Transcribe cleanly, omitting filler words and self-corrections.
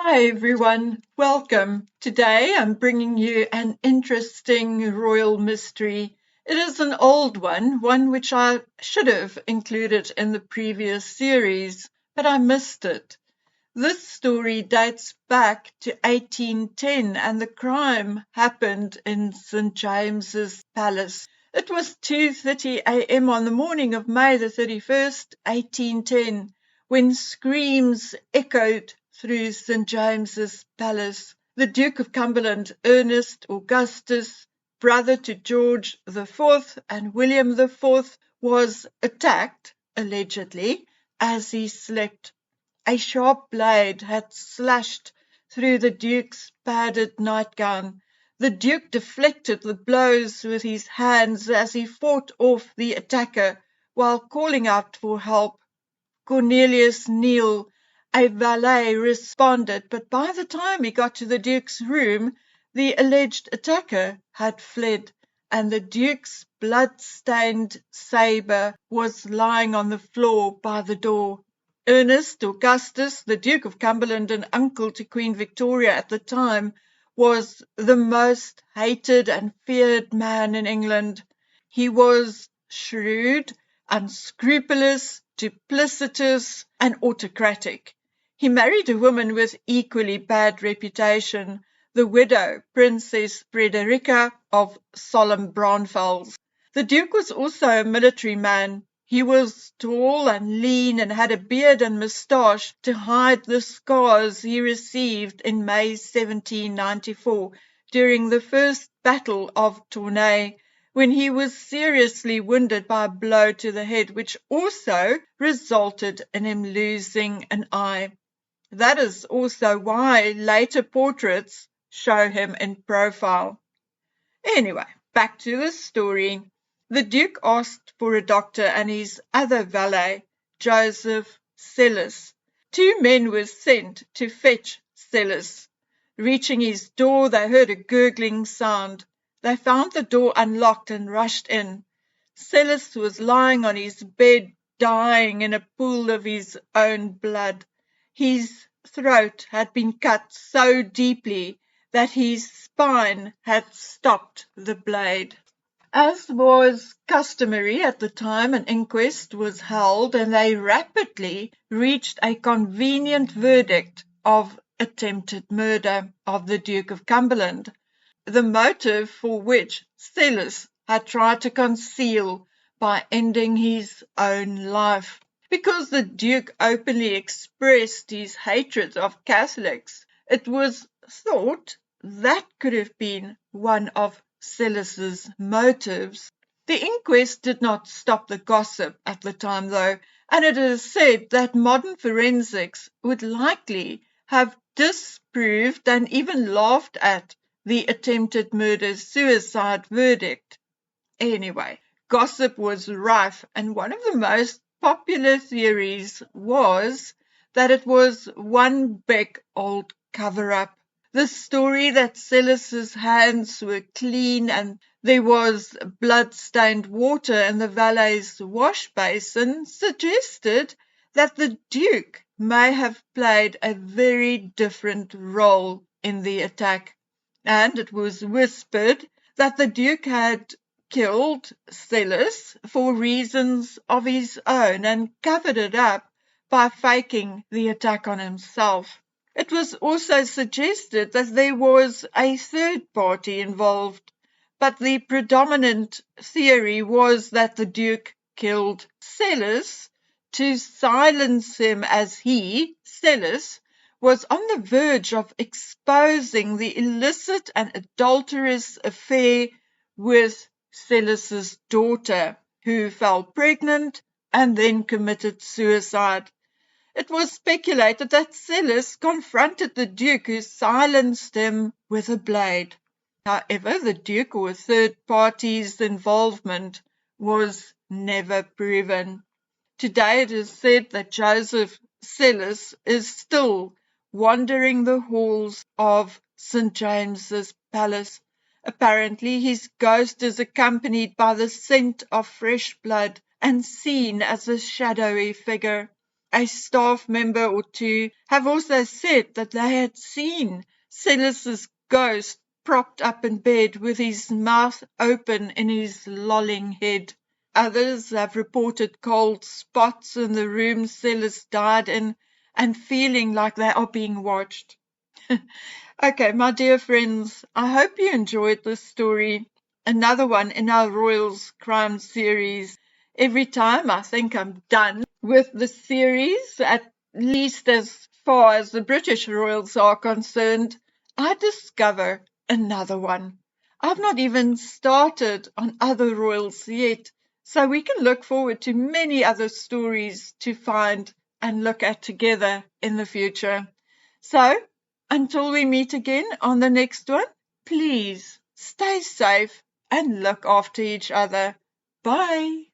Hi everyone, welcome. Today I'm bringing you an interesting royal mystery. It is an old one which I should have included in the previous series, but I missed it. This story dates back to 1810 and the crime happened in St. James's Palace. It was 2:30 a.m. on the morning of May the 31st, 1810, when screams echoed through St. James's Palace. The Duke of Cumberland, Ernest Augustus, brother to George IV and William IV, was attacked, allegedly, as he slept. A sharp blade had slashed through the Duke's padded nightgown. The Duke deflected the blows with his hands as he fought off the attacker while calling out for help. Cornelius Neil, a valet, responded, but by the time he got to the Duke's room, the alleged attacker had fled, and the Duke's blood-stained sabre was lying on the floor by the door. Ernest Augustus, the Duke of Cumberland and uncle to Queen Victoria at the time, was the most hated and feared man in England. He was shrewd, unscrupulous, duplicitous, and autocratic. He married a woman with equally bad reputation, the widow, Princess Frederica of Sollum-Braunfels. The Duke was also a military man. He was tall and lean and had a beard and moustache to hide the scars he received in May 1794 during the First Battle of Tournai, when he was seriously wounded by a blow to the head, which also resulted in him losing an eye. That is also why later portraits show him in profile. Anyway, back to the story. The Duke asked for a doctor and his other valet, Joseph Sellis. Two men were sent to fetch Sellis. Reaching his door, they heard a gurgling sound. They found the door unlocked and rushed in. Sellis was lying on his bed, dying in a pool of his own blood. His throat had been cut so deeply that his spine had stopped the blade. As was customary at the time, an inquest was held and they rapidly reached a convenient verdict of attempted murder of the Duke of Cumberland, the motive for which Sellis had tried to conceal by ending his own life. Because the Duke openly expressed his hatred of Catholics, it was thought that could have been one of Sellis's motives. The inquest did not stop the gossip at the time, though, and it is said that modern forensics would likely have disproved and even laughed at the attempted murder-suicide verdict. Anyway, gossip was rife, and one of the most popular theories was that it was one big old cover-up. The story that Sellis's hands were clean and there was blood-stained water in the valet's wash basin suggested that the Duke may have played a very different role in the attack, and it was whispered that the Duke had killed Sellis for reasons of his own and covered it up by faking the attack on himself. It was also suggested that there was a third party involved, but the predominant theory was that the Duke killed Sellis to silence him, as he, Sellis, was on the verge of exposing the illicit and adulterous affair with Sellis's daughter, who fell pregnant and then committed suicide. It was speculated that Sellis confronted the Duke, who silenced him with a blade. However, the Duke or third party's involvement was never proven. Today it is said that Joseph Sellis is still wandering the halls of St. James's Palace. Apparently his ghost is accompanied by the scent of fresh blood and seen as a shadowy figure. a staff member or two have also said that they had seen Sellis's ghost propped up in bed with his mouth open in his lolling head. Others have reported cold spots in the room Sellis died in and feeling like they are being watched. Okay, my dear friends, I hope you enjoyed this story. Another one in our Royals Crime series. Every time I think I'm done with the series, at least as far as the British Royals are concerned, I discover another one. I've not even started on other Royals yet, so we can look forward to many other stories to find and look at together in the future. So, until we meet again on the next one, please stay safe and look after each other. Bye.